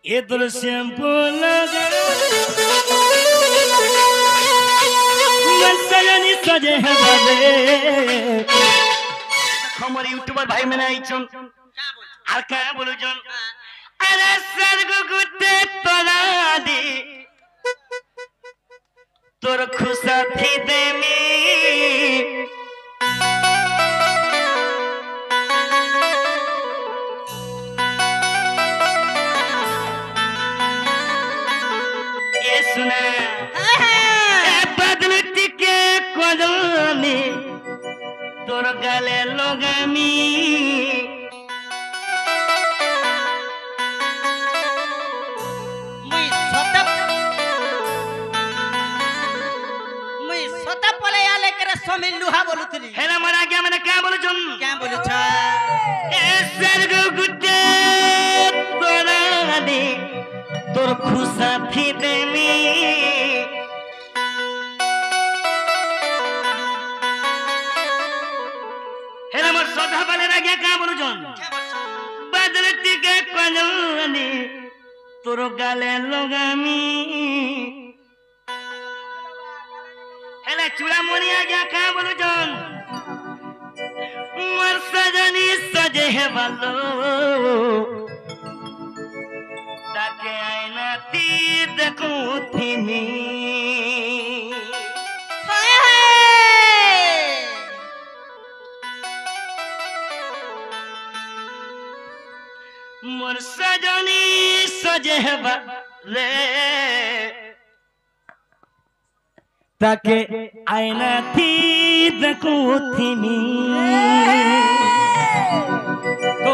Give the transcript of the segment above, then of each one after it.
इधर शैम्पू लगा सजनी सजे है बाबे हमार यूट्यूबर भाई मैंने आई चुन और क्या बोलूं चुन अरे सर्ग गुट्टे तोला दी तोर खुशा थी दे में ये सुना बदलती के कोदोनी तोर गले लोगामी लुहा बोलुतली हेला मरा गया मैंने क्या बोलू चुन क्या बोलू छ ए सर्ग गुट्टे तोरा दे तोर खुशा थी दे में हेला मोर सदा बने रह गया क्या बोलू चुन बदलती के कोलोनी तोर गाले लोगामी हेला चूड़ा मोनी आ गया क्या बोलू जन मर सजनी सजे है बालो ताके आईना ती देखो थी मी मर सजनी सजे है बाले ताके आईना थी देखो थी तो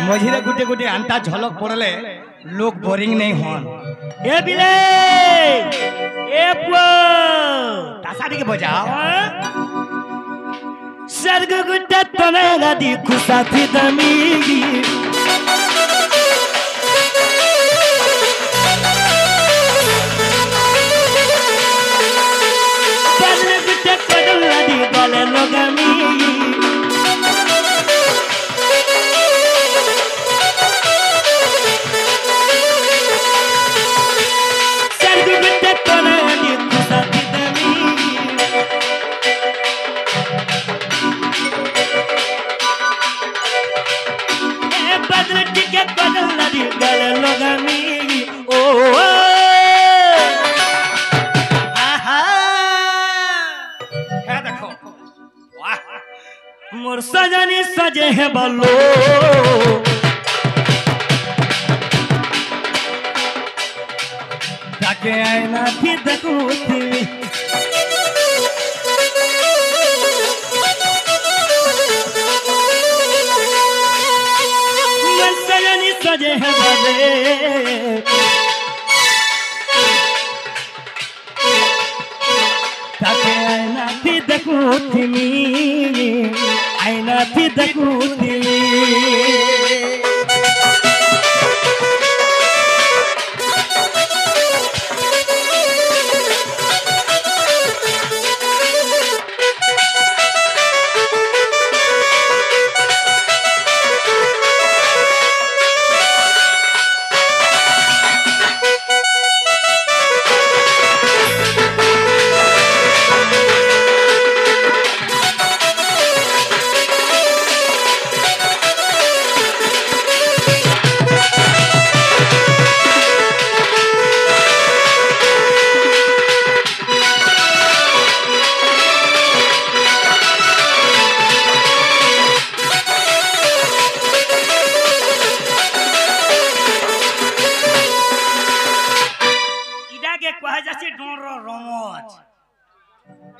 मझिरे गुटे गुटे अंता झलक पड़ले लोग बोरिंग नहीं होन ए बिले ए पो तासादी के बजाओ सर्ग गुड्डा तने गादी खुशा थी दमीगी gale logami sargu bitte tona di kusa dami e badle tike badla di gale logami oh मोर सजनी सजे है बलो ताके आईना थी देखो थी मोर सजनी सजे है बले ताके आईना थी देखो थी आईना थी देखो थी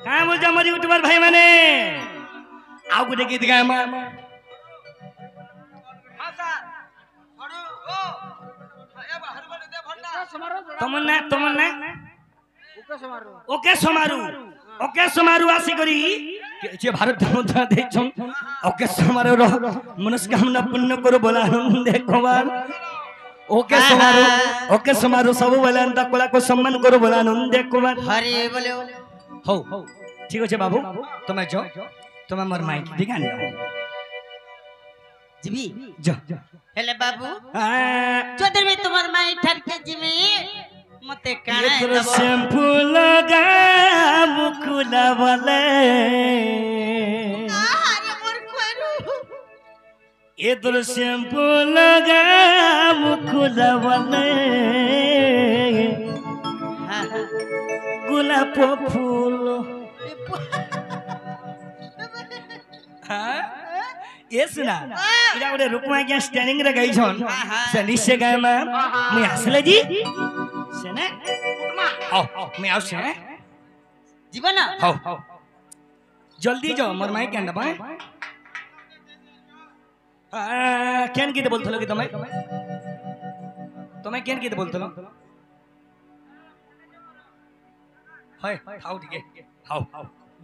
कहाँ बोल जा मरी यूट्यूबर भाई मैंने आओ गुटे गीत गाए मां तमन्ना ओके समारू आसी करी जे भारत मुद्रा देछन ओके समारू रो मनस्कामना पूर्ण करो बोला देखो बार ओके समारू सब बोला अंत कला को सम्मान करो बोला देखो बार हरे बोले हो ठीक है बाबू तुम्हें जो तुम्हें मोर माइक दिखा জিবি যা হেলে বাবু আ, যদি আমি তোমার মাই ঠারকে জিবি মতে কানে এতর দেব শ্যাম্পু লগা মুকুলা বলে আরে মোর কইরু এতর শ্যাম্পু লগা মুকুলা বলে গোলাপ ফুল ये सुना इरा गोटे रुकमा क्या स्टैंडिंग रे गई छन से निश्चय गए मैं आसले जी से ने आओ मैं आउ से जीवन हाउ जल्दी जाओ मोर माई केन दबाए केन की बोलथलो कि तुम्हें केन की बोलथलो हाय हाउ ठीक है हाउ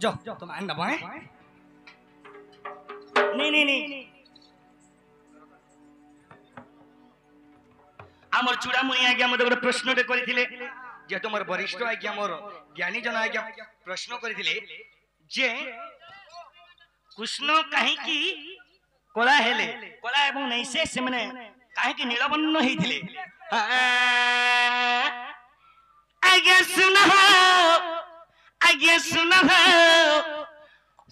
जाओ तुम आन दबाए नहीं आमर चूड़ामणि आज्ञा मते गोटे प्रश्नटे करिथिले जे तुमर वरिष्ठ आज्ञा मोर ज्ञानी जन आज्ञा प्रश्न करिथिले जे कृष्ण काहे की कोला हेले कोला एवं नहीं से माने काहे की नीलवर्ण हेथिले आज्ञा सुनो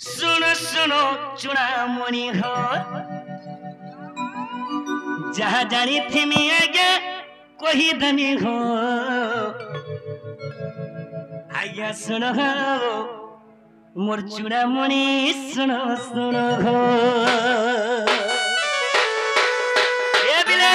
सुनो सुनो चूड़ामणि हो जहाँ जानी थी मैं आगे कोई धनी हो आज्ञा सुनो मोर चूड़ामणि सुनो सुनो हो ए बिले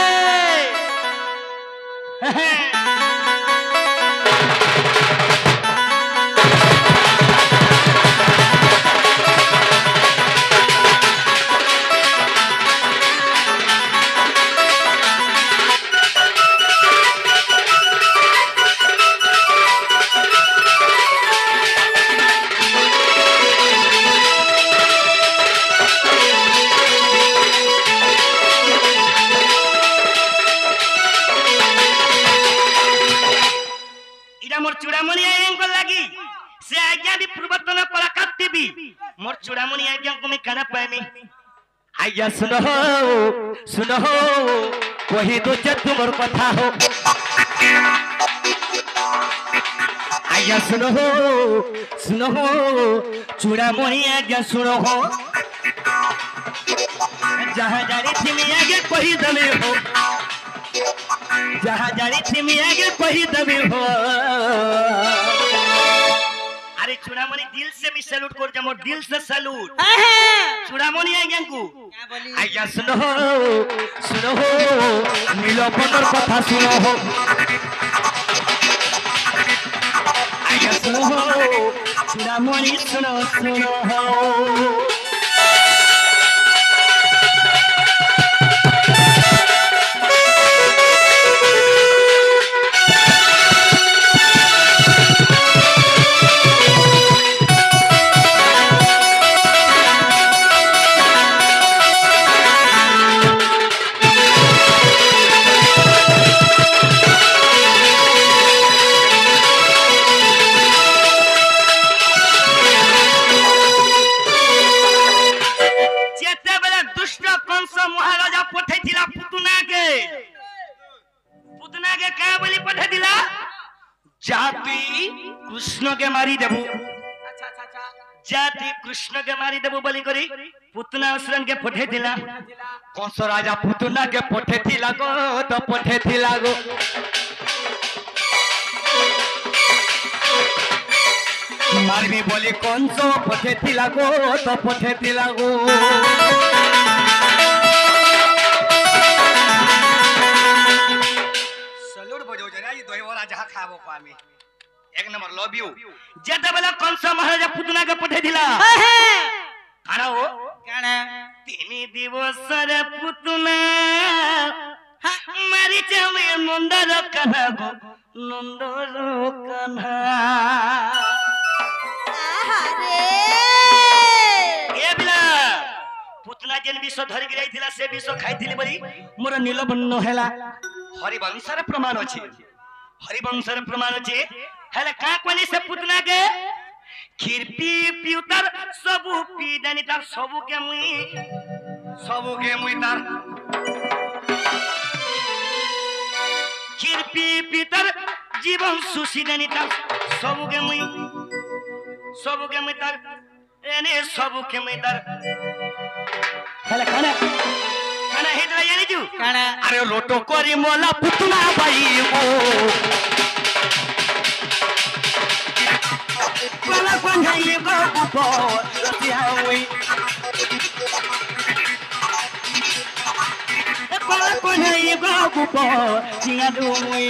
चूड़ामणि आज्ञा लगी से आज्ञा भी पूर्वतन कलाकार टीवी मोर चूड़ामणि आज्ञा को मैं कहना पाएमी आज्ञा सुनो कही दो तुमर कथा हो आज्ञा सुनो चूड़ामणि आज्ञा सुनो हो जहाँ जानी थी मैं आगे कही दमे हो जहाँ जानी थी मैं आगे कही दमे हो अरे चूड़ामणि दिल से मैं सैल्यूट कर जामो दिल से सैल्यूट चूड़ामणि आज्ञा को आज्ञा सुनो नीलकंठर कथा सुनो हो आज्ञा सुनो चूड़ामणि सुनो हो जाति कृष्ण के मारी देबू जाति कृष्ण के मारी देबू बोली करी पुतना असुरन के पठे दिला कंस राजा पुतना के पठे थिला गो तो पठे थिला गो मारबी बोली कंस पठे थिला गो तो पठे थिला गो सलूट बजो जरा ये दोही वाला जहां खाबो पामी एक नंबर लव यू जेते बेला कंस महाराजा पुतना के पठे दिला काना हो काना 3 दिवस रे पुतना मारी चले नंदर कन्हा गो नंदर कन्हा आहारे ए बिला पुतना जेन विष धरि गिराई थिला से विष खाई थिली बली मोर नीलबन्न हैला हरिवंश रे प्रमाण अछि हरिवंश रे प्रमाण अछि हैला का कोनी से पुतना के खीर पी पिउतर सबु पी दानी तार सबु के मुई सबके मुई तार किरपी पितर जीवन सुशी देनी तार सबके मुई तार एने सबके मुई तार खाना खाना खाना हेत रही नहीं तू काना अरे रोटो करी मोला पुतना भाई ओ कोला कोंजाई बाबू सिहावी कोला कोंजाई बाबू सिंगादुई